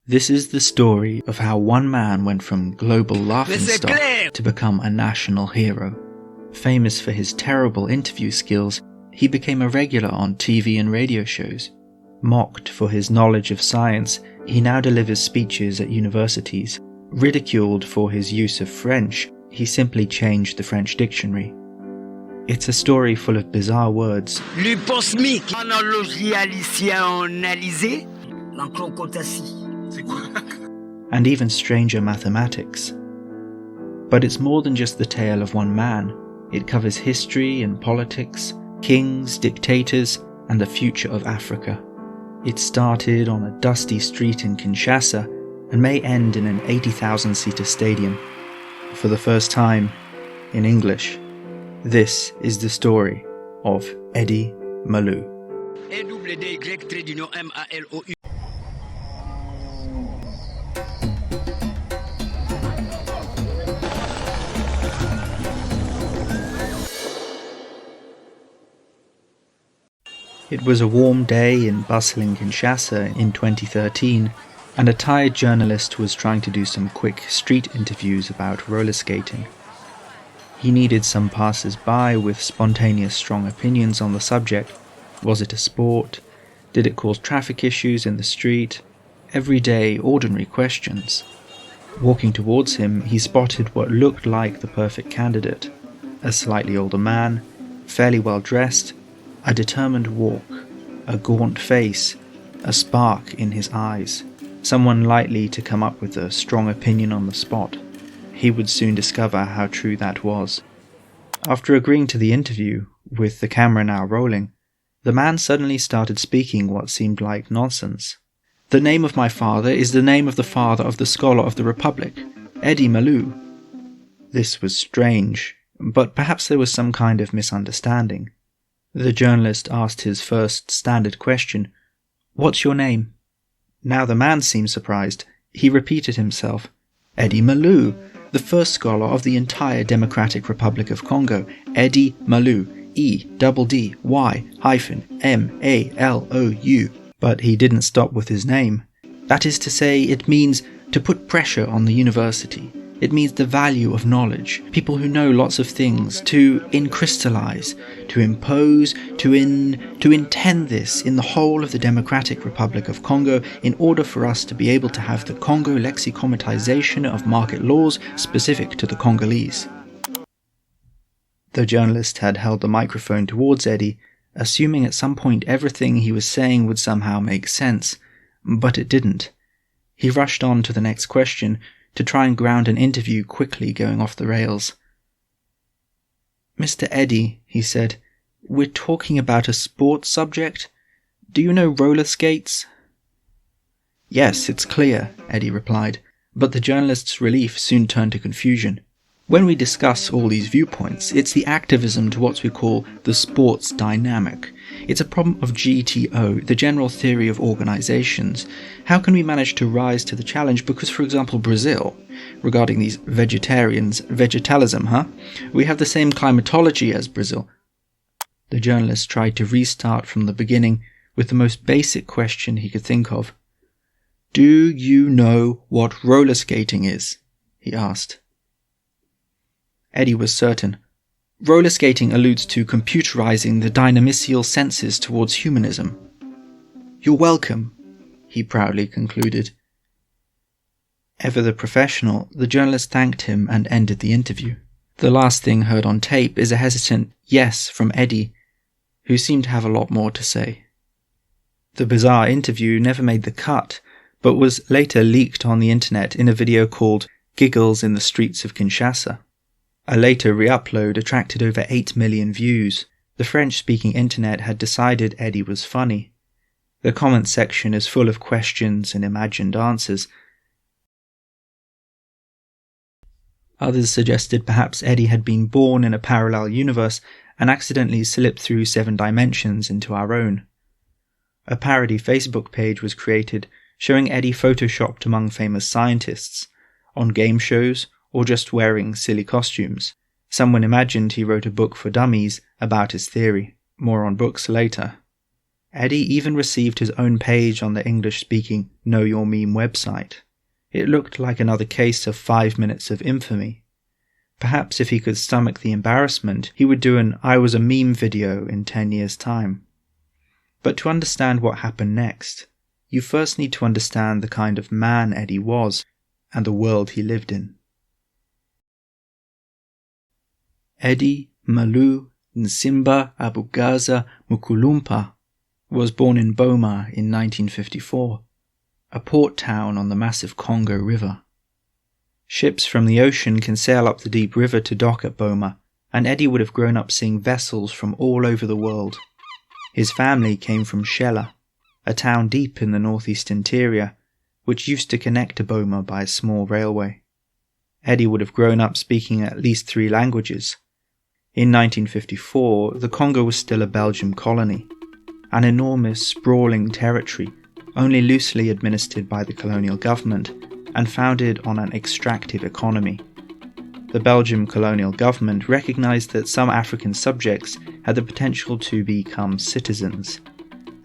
This is the story of how one man went from global laughingstock to become a national hero. Famous for his terrible interview skills, he became a regular on TV and radio shows. Mocked for his knowledge of science, he now delivers speeches at universities. Ridiculed for his use of French, he simply changed the French dictionary. It's a story full of bizarre words. Le posmique, analogie analysée, l'enclocotatie. And even stranger mathematics. But it's more than just the tale of one man. It covers history and politics, kings, dictators, and the future of Africa. It started on a dusty street in Kinshasa and may end in an 80,000-seater stadium. For the first time, in English, this is the story of Eddy Malou. It was a warm day in bustling Kinshasa in 2013, and a tired journalist was trying to do some quick street interviews about roller skating. He needed some passers-by with spontaneous strong opinions on the subject. Was it a sport? Did it cause traffic issues in the street? Everyday, ordinary questions. Walking towards him, he spotted what looked like the perfect candidate. A slightly older man, fairly well dressed, a determined walk, a gaunt face, a spark in his eyes. Someone likely to come up with a strong opinion on the spot. He would soon discover how true that was. After agreeing to the interview, with the camera now rolling, the man suddenly started speaking what seemed like nonsense. "The name of my father is the name of the father of the scholar of the Republic, Eddy Malou." This was strange, but perhaps there was some kind of misunderstanding. The journalist asked his first standard question, "What's your name?" Now the man seemed surprised. He repeated himself, "Eddy Malou, the first scholar of the entire Democratic Republic of Congo, Eddy Malou, E-D-D-Y-M-A-L-O-U." But he didn't stop with his name. That is to say, it means to put pressure on the university. It means the value of knowledge, people who know lots of things, to crystallize, to impose, to intend this in the whole of the Democratic Republic of Congo in order for us to be able to have the Congo lexicomatization of market laws specific to the Congolese. The journalist had held the microphone towards Eddy, assuming at some point everything he was saying would somehow make sense, but it didn't. He rushed on to the next question, to try and ground an interview quickly going off the rails. "Mr. Eddy," he said, "we're talking about a sports subject. Do you know roller skates?" "Yes, it's clear," Eddy replied, but the journalist's relief soon turned to confusion. "When we discuss all these viewpoints, it's the activism to what we call the sports dynamic. It's a problem of GTO, the general theory of organizations. How can we manage to rise to the challenge? Because, for example, Brazil, regarding these vegetarians, vegetalism, we have the same climatology as Brazil." The journalist tried to restart from the beginning with the most basic question he could think of. "Do you know what roller skating is?" he asked. Eddy was certain. "Roller skating alludes to computerizing the dynamicial senses towards humanism." "You're welcome," he proudly concluded. Ever the professional, the journalist thanked him and ended the interview. The last thing heard on tape is a hesitant yes from Eddy, who seemed to have a lot more to say. The bizarre interview never made the cut, but was later leaked on the internet in a video called "Giggles in the Streets of Kinshasa." A later re-upload attracted over 8 million views. The French-speaking internet had decided Eddy was funny. The comment section is full of questions and imagined answers. Others suggested perhaps Eddy had been born in a parallel universe and accidentally slipped through 7 dimensions into our own. A parody Facebook page was created showing Eddy photoshopped among famous scientists, on game shows, or just wearing silly costumes. Someone imagined he wrote a book for dummies about his theory. More on books later. Eddy even received his own page on the English-speaking Know Your Meme website. It looked like another case of 5 minutes of infamy. Perhaps if he could stomach the embarrassment, he would do an I was a meme video in 10 years' time. But to understand what happened next, you first need to understand the kind of man Eddy was and the world he lived in. Eddy Malou Nsimba Abugaza Mukulumpa was born in Boma in 1954, a port town on the massive Congo River. Ships from the ocean can sail up the deep river to dock at Boma, and Eddy would have grown up seeing vessels from all over the world. His family came from Shela, a town deep in the northeast interior, which used to connect to Boma by a small railway. Eddy would have grown up speaking at least 3 languages. In 1954, the Congo was still a Belgian colony, an enormous, sprawling territory, only loosely administered by the colonial government and founded on an extractive economy. The Belgian colonial government recognized that some African subjects had the potential to become citizens.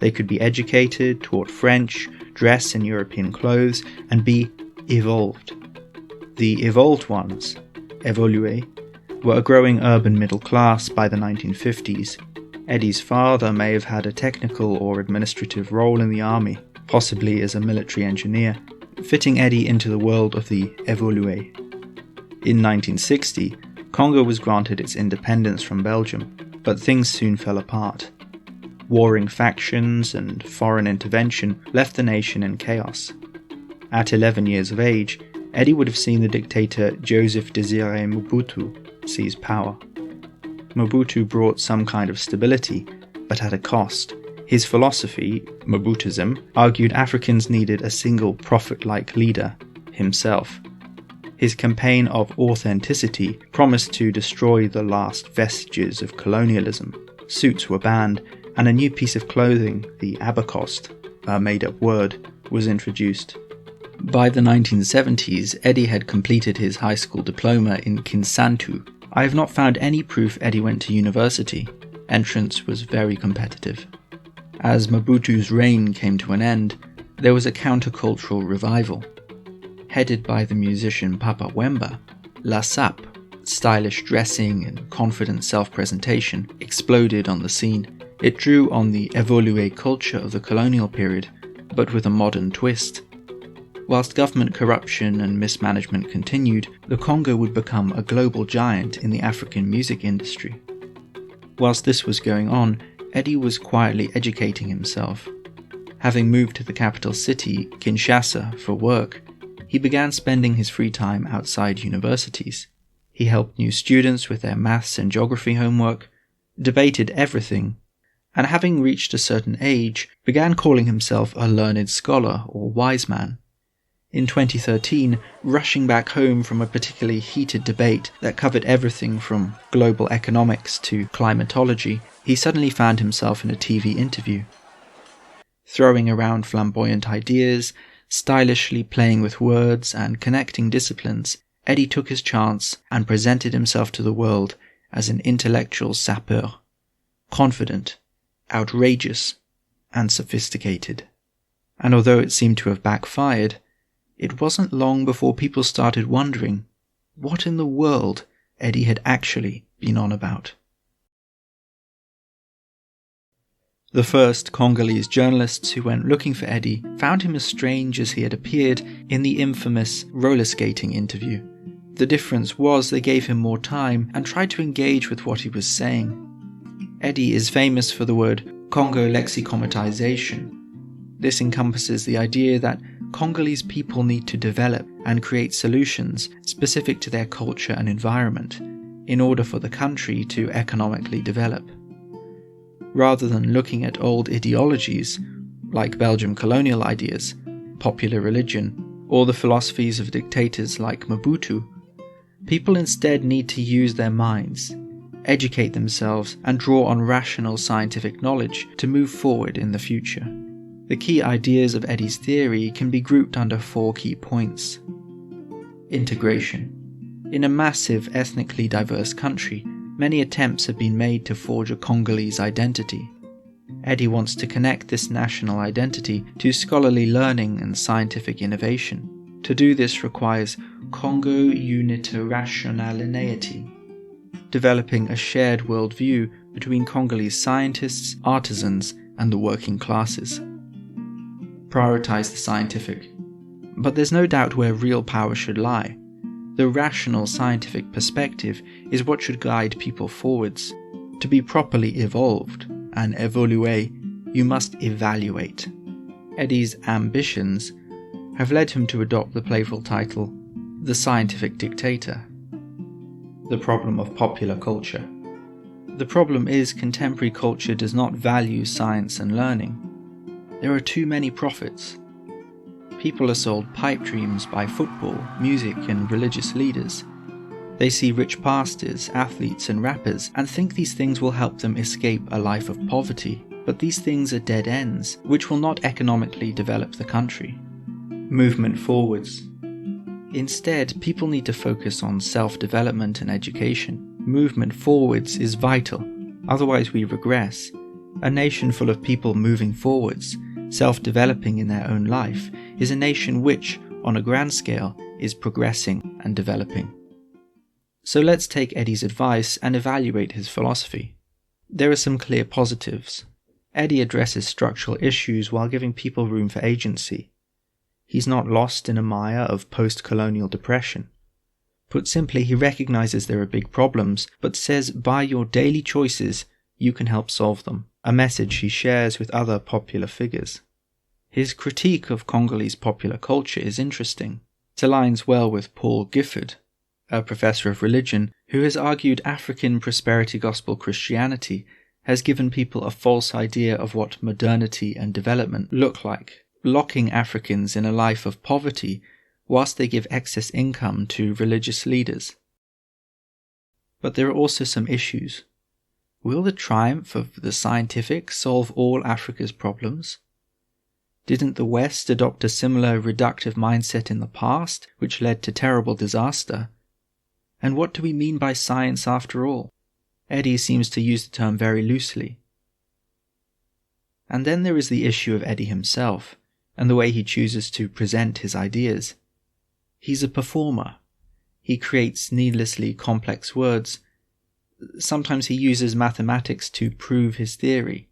They could be educated, taught French, dress in European clothes, and be evolved. The evolved ones, évolués, were a growing urban middle class by the 1950s. Eddy's father may have had a technical or administrative role in the army, possibly as a military engineer, fitting Eddy into the world of the évolués. In 1960, Congo was granted its independence from Belgium, but things soon fell apart. Warring factions and foreign intervention left the nation in chaos. At 11 years of age, Eddy would have seen the dictator Joseph Désiré Mobutu seize power. Mobutu brought some kind of stability, but at a cost. His philosophy, Mobutism, argued Africans needed a single prophet-like leader, himself. His campaign of authenticity promised to destroy the last vestiges of colonialism. Suits were banned, and a new piece of clothing, the abacost, a made-up word, was introduced. By the 1970s, Eddy had completed his high school diploma in Kinshasa. I have not found any proof Eddy went to university. Entrance was very competitive. As Mobutu's reign came to an end, there was a countercultural revival. Headed by the musician Papa Wemba, La Sap, stylish dressing and confident self-presentation, exploded on the scene. It drew on the évolué culture of the colonial period, but with a modern twist. Whilst government corruption and mismanagement continued, the Congo would become a global giant in the African music industry. Whilst this was going on, Eddy was quietly educating himself. Having moved to the capital city, Kinshasa, for work, he began spending his free time outside universities. He helped new students with their maths and geography homework, debated everything, and having reached a certain age, began calling himself a learned scholar or wise man. In 2013, rushing back home from a particularly heated debate that covered everything from global economics to climatology, he suddenly found himself in a TV interview. Throwing around flamboyant ideas, stylishly playing with words and connecting disciplines, Eddy took his chance and presented himself to the world as an intellectual sapeur, confident, outrageous, and sophisticated. And although it seemed to have backfired, it wasn't long before people started wondering what in the world Eddy had actually been on about. The first Congolese journalists who went looking for Eddy found him as strange as he had appeared in the infamous Rollerskating Interview. The difference was they gave him more time and tried to engage with what he was saying. Eddy is famous for the word Congo lexicomatization. This encompasses the idea that Congolese people need to develop and create solutions specific to their culture and environment in order for the country to economically develop. Rather than looking at old ideologies, like Belgian colonial ideas, popular religion, or the philosophies of dictators like Mobutu, people instead need to use their minds, educate themselves, and draw on rational scientific knowledge to move forward in the future. The key ideas of Eddy's theory can be grouped under 4 key points. Integration. In a massive, ethnically diverse country, many attempts have been made to forge a Congolese identity. Eddy wants to connect this national identity to scholarly learning and scientific innovation. To do this requires Congo unitarationality, developing a shared worldview between Congolese scientists, artisans, and the working classes. Prioritize the scientific. But there's no doubt where real power should lie. The rational scientific perspective is what should guide people forwards. To be properly evolved and évoluer, you must evaluate. Eddy's ambitions have led him to adopt the playful title, The Scientific Dictator. The problem of popular culture. The problem is contemporary culture does not value science and learning. There are too many prophets. People are sold pipe dreams by football, music, and religious leaders. They see rich pastors, athletes, and rappers and think these things will help them escape a life of poverty. But these things are dead ends, which will not economically develop the country. Movement forwards. Instead, people need to focus on self-development and education. Movement forwards is vital, otherwise we regress. A nation full of people moving forwards, self-developing in their own life, is a nation which, on a grand scale, is progressing and developing. So let's take Eddy's advice and evaluate his philosophy. There are some clear positives. Eddy addresses structural issues while giving people room for agency. He's not lost in a mire of post-colonial depression. Put simply, he recognizes there are big problems, but says by your daily choices, you can help solve them, a message he shares with other popular figures. His critique of Congolese popular culture is interesting. It aligns well with Paul Gifford, a professor of religion who has argued African prosperity gospel Christianity has given people a false idea of what modernity and development look like, locking Africans in a life of poverty whilst they give excess income to religious leaders. But there are also some issues. Will the triumph of the scientific solve all Africa's problems? Didn't the West adopt a similar reductive mindset in the past, which led to terrible disaster? And what do we mean by science after all? Eddy seems to use the term very loosely. And then there is the issue of Eddy himself, and the way he chooses to present his ideas. He's a performer. He creates needlessly complex words. Sometimes he uses mathematics to prove his theory.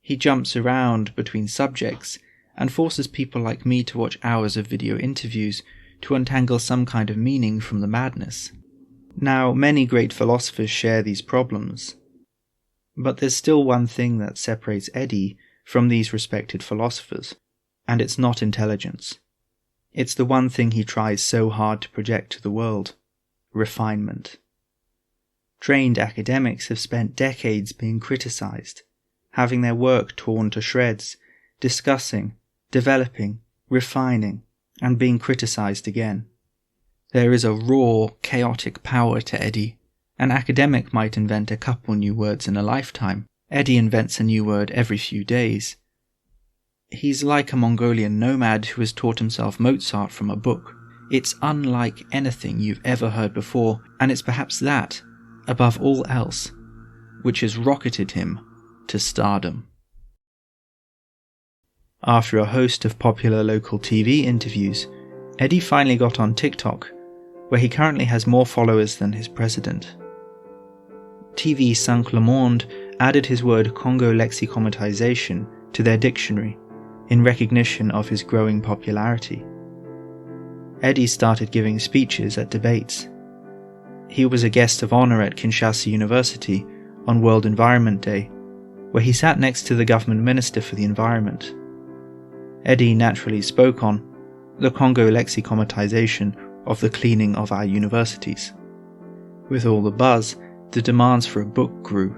He jumps around between subjects and forces people like me to watch hours of video interviews to untangle some kind of meaning from the madness. Now, many great philosophers share these problems. But there's still one thing that separates Eddy from these respected philosophers, and it's not intelligence. It's the one thing he tries so hard to project to the world: refinement. Trained academics have spent decades being criticized, having their work torn to shreds, discussing, developing, refining, and being criticized again. There is a raw, chaotic power to Eddy. An academic might invent a couple new words in a lifetime. Eddy invents a new word every few days. He's like a Mongolian nomad who has taught himself Mozart from a book. It's unlike anything you've ever heard before, and it's perhaps that, above all else, which has rocketed him to stardom. After a host of popular local TV interviews, Eddy finally got on TikTok, where he currently has more followers than his president. TV 5 Le Monde added his word Congo lexicomatization to their dictionary in recognition of his growing popularity. Eddy started giving speeches at debates. He was a guest of honor at Kinshasa University on World Environment Day, where he sat next to the government minister for the environment. Eddy naturally spoke on the Congo lexicomatization of the cleaning of our universities. With all the buzz, the demands for a book grew.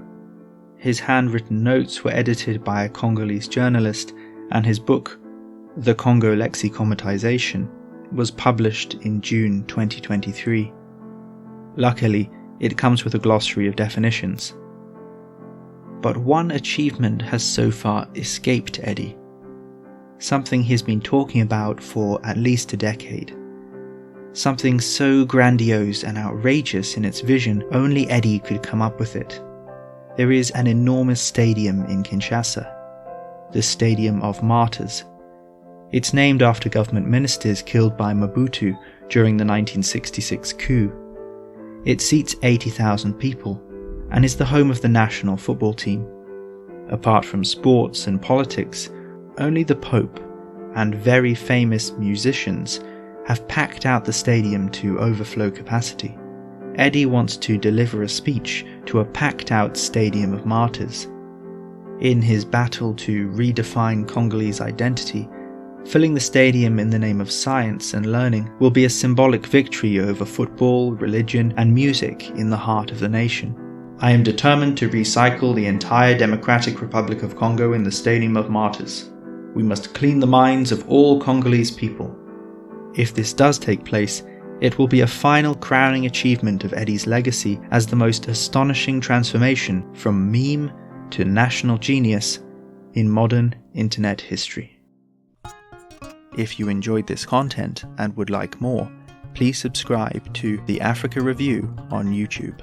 His handwritten notes were edited by a Congolese journalist, and his book, The Congo Lexicomatization, was published in June 2023. Luckily, it comes with a glossary of definitions. But one achievement has so far escaped Eddy. Something he's been talking about for at least a decade. Something so grandiose and outrageous in its vision, only Eddy could come up with it. there is an enormous stadium in Kinshasa, the Stadium of Martyrs. It's named after government ministers killed by Mobutu during the 1966 coup. It seats 80,000 people and is the home of the national football team. Apart from sports and politics, only the Pope and very famous musicians have packed out the stadium to overflow capacity. Eddy wants to deliver a speech to a packed-out Stadium of Martyrs. In his battle to redefine Congolese identity, filling the stadium in the name of science and learning will be a symbolic victory over football, religion, and music in the heart of the nation. I am determined to recycle the entire Democratic Republic of Congo in the Stadium of Martyrs. We must clean the minds of all Congolese people. If this does take place, it will be a final crowning achievement of Eddy's legacy as the most astonishing transformation from meme to national genius in modern internet history. If you enjoyed this content and would like more, please subscribe to The Africa Review on YouTube.